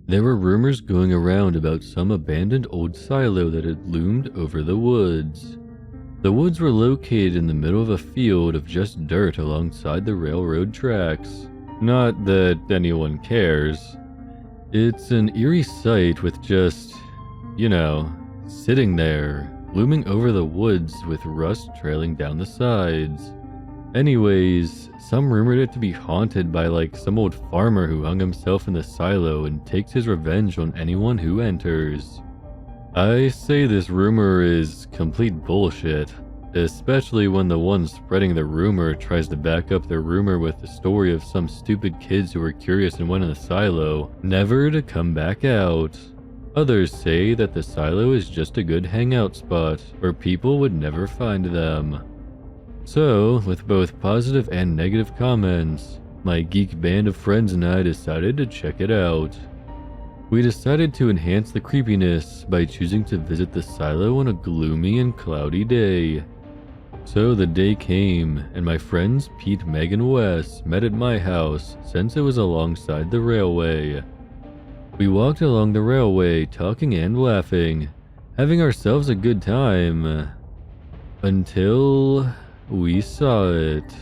There were rumors going around about some abandoned old silo that had loomed over the woods. The woods were located in the middle of a field of just dirt alongside the railroad tracks. Not that anyone cares. It's an eerie sight with just, sitting there, looming over the woods with rust trailing down the sides. Anyways, some rumored it to be haunted by some old farmer who hung himself in the silo and takes his revenge on anyone who enters. I say this rumor is complete bullshit, especially when the one spreading the rumor tries to back up the rumor with the story of some stupid kids who were curious and went in the silo, never to come back out. Others say that the silo is just a good hangout spot where people would never find them. So, with both positive and negative comments, my geek band of friends and I decided to check it out. We decided to enhance the creepiness by choosing to visit the silo on a gloomy and cloudy day. So the day came, and my friends Pete, Meg, and Wes met at my house since it was alongside the railway. We walked along the railway talking and laughing, having ourselves a good time. Until we saw it.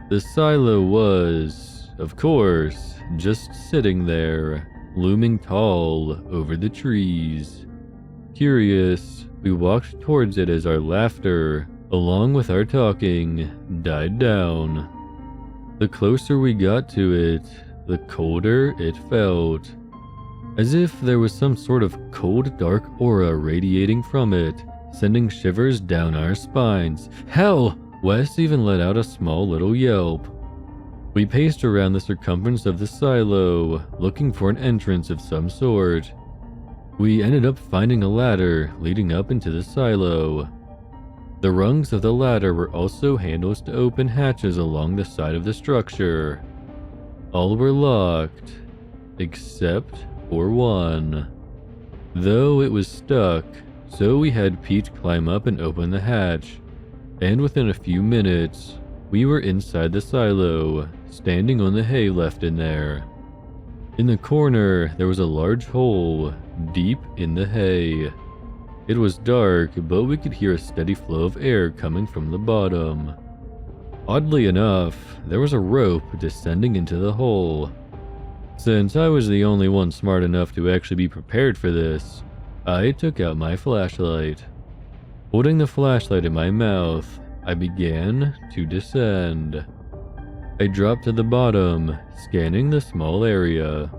The silo was, of course, just sitting there, looming tall over the trees. Curious, we walked towards it as our laughter, along with our talking, died down. The closer we got to it, the colder it felt, as if there was some sort of cold, dark aura radiating from it, sending shivers down our spines. Hell! Wes even let out a small little yelp. We paced around the circumference of the silo, looking for an entrance of some sort. We ended up finding a ladder leading up into the silo. The rungs of the ladder were also handles to open hatches along the side of the structure. All were locked, except for one. Though it was stuck, so we had Pete climb up and open the hatch. And within a few minutes, we were inside the silo, standing on the hay left in there. In the corner, there was a large hole, deep in the hay. It was dark, but we could hear a steady flow of air coming from the bottom. Oddly enough, there was a rope descending into the hole. Since I was the only one smart enough to actually be prepared for this, I took out my flashlight. Holding the flashlight in my mouth, I began to descend. I dropped to the bottom, scanning the small area.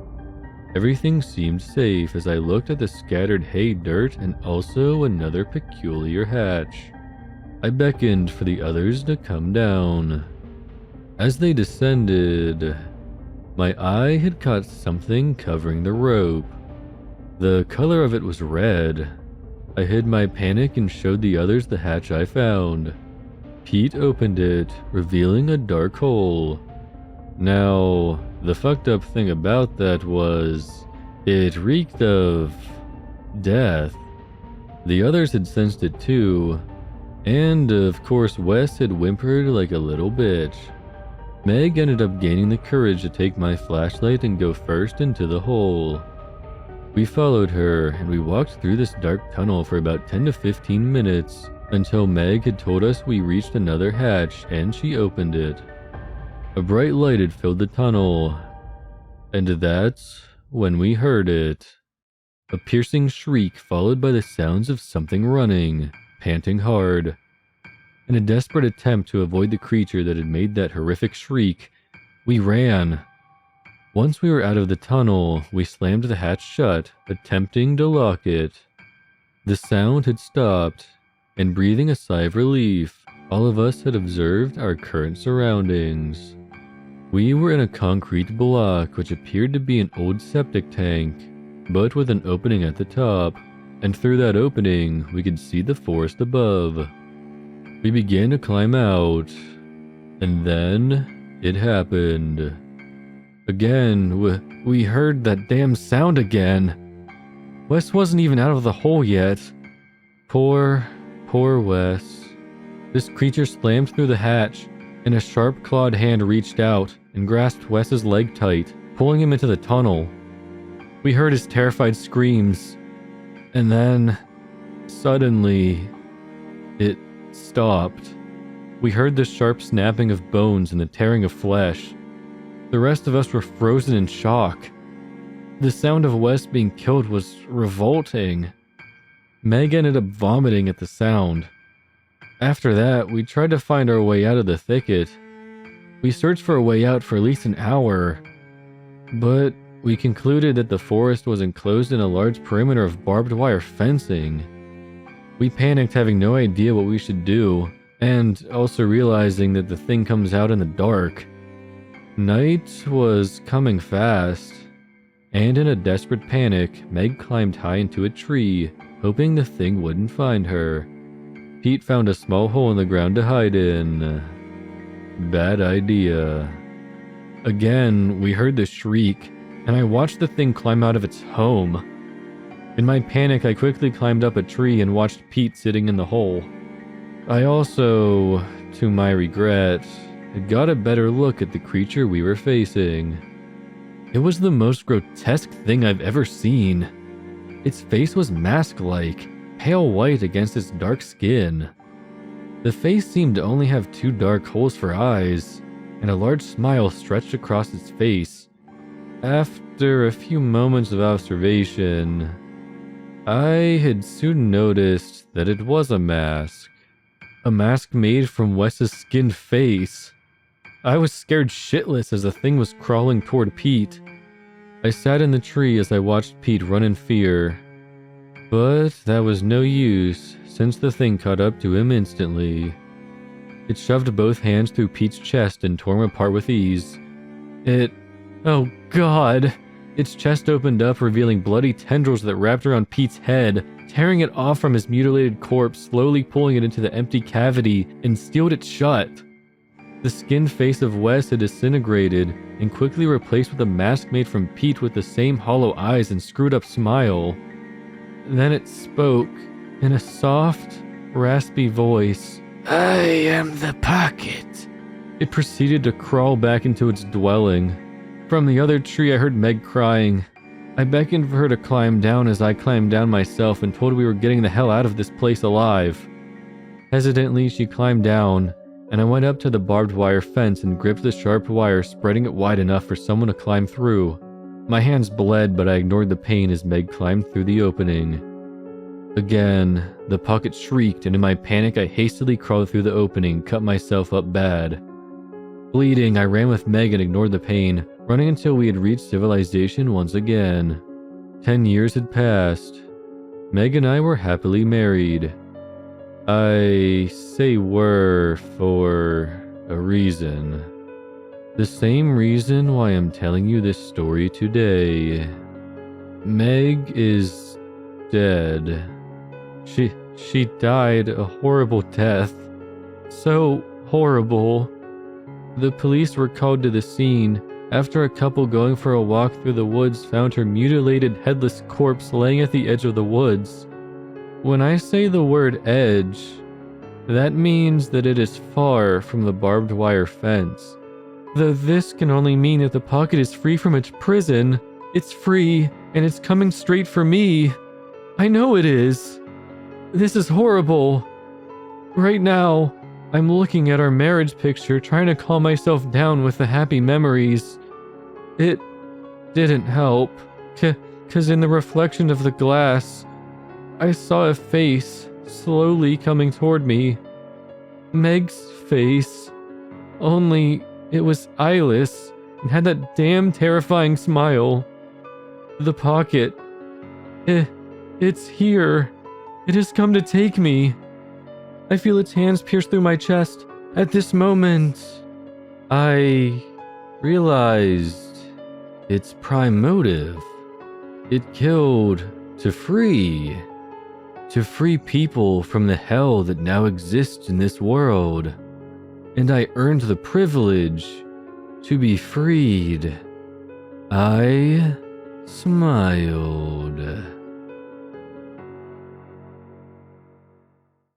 Everything seemed safe as I looked at the scattered hay dirt and also another peculiar hatch. I beckoned for the others to come down. As they descended, my eye had caught something covering the rope. The color of it was red. I hid my panic and showed the others the hatch I found. Pete opened it, revealing a dark hole. Now, the fucked up thing about that was, it reeked of death. The others had sensed it too, and of course Wes had whimpered like a little bitch. Meg ended up gaining the courage to take my flashlight and go first into the hole. We followed her, and we walked through this dark tunnel for about 10 to 15 minutes, until Meg had told us we reached another hatch, and she opened it. A bright light had filled the tunnel, and that's when we heard it. A piercing shriek followed by the sounds of something running, panting hard. In a desperate attempt to avoid the creature that had made that horrific shriek, we ran. Once we were out of the tunnel, we slammed the hatch shut, attempting to lock it. The sound had stopped, and breathing a sigh of relief, all of us had observed our current surroundings. We were in a concrete block which appeared to be an old septic tank, but with an opening at the top, and through that opening we could see the forest above. We began to climb out, and then it happened. Again, we heard that damn sound again. Wes wasn't even out of the hole yet. Poor Wes. This creature slammed through the hatch, and a sharp clawed hand reached out and grasped Wes's leg tight, pulling him into the tunnel. We heard his terrified screams, and then, suddenly, it stopped. We heard the sharp snapping of bones and the tearing of flesh. The rest of us were frozen in shock. The sound of Wes being killed was revolting. Meg ended up vomiting at the sound. After that, we tried to find our way out of the thicket. We searched for a way out for at least an hour, but we concluded that the forest was enclosed in a large perimeter of barbed wire fencing. We panicked, having no idea what we should do, and also realizing that the thing comes out in the dark. Night was coming fast, and in a desperate panic, Meg climbed high into a tree, hoping the thing wouldn't find her. Pete found a small hole in the ground to hide in. Bad idea. Again, we heard the shriek, and I watched the thing climb out of its home. In my panic, I quickly climbed up a tree and watched Pete sitting in the hole. I also, to my regret, had got a better look at the creature we were facing. It was the most grotesque thing I've ever seen. Its face was mask-like, pale white against its dark skin. The face seemed to only have 2 dark holes for eyes, and a large smile stretched across its face. After a few moments of observation, I had soon noticed that it was a mask. A mask made from Wes's skinned face. I was scared shitless as the thing was crawling toward Pete. I sat in the tree as I watched Pete run in fear. But that was no use, since the thing caught up to him instantly. It shoved both hands through Pete's chest and tore him apart with ease. Oh God! Its chest opened up, revealing bloody tendrils that wrapped around Pete's head, tearing it off from his mutilated corpse, slowly pulling it into the empty cavity, and sealed it shut. The skinned face of Wes had disintegrated and quickly replaced with a mask made from Pete with the same hollow eyes and screwed up smile. Then it spoke in a soft, raspy voice. "I am the pocket." It proceeded to crawl back into its dwelling. From the other tree, I heard Meg crying. I beckoned for her to climb down as I climbed down myself and told her we were getting the hell out of this place alive. Hesitantly, she climbed down, and I went up to the barbed wire fence and gripped the sharp wire, spreading it wide enough for someone to climb through. My hands bled, but I ignored the pain as Meg climbed through the opening. Again, the pocket shrieked, and in my panic, I hastily crawled through the opening, cut myself up bad. Bleeding, I ran with Meg and ignored the pain, running until we had reached civilization once again. 10 years had passed. Meg and I were happily married. I say were for a reason. The same reason why I'm telling you this story today. Meg is dead. She died a horrible death. So horrible. The police were called to the scene after a couple going for a walk through the woods found her mutilated, headless corpse laying at the edge of the woods. When I say the word edge, that means that it is far from the barbed wire fence. Though this can only mean that the pocket is free from its prison. It's free, and it's coming straight for me. I know it is. This is horrible. Right now, I'm looking at our marriage picture, trying to calm myself down with the happy memories. It didn't help, 'cause in the reflection of the glass, I saw a face slowly coming toward me. Meg's face, only it was eyeless and had that damn terrifying smile. The pocket, it's here. It has come to take me. I feel its hands pierce through my chest. At this moment, I realized its prime motive. It killed to free people from the hell that now exists in this world. And I earned the privilege to be freed. I smiled.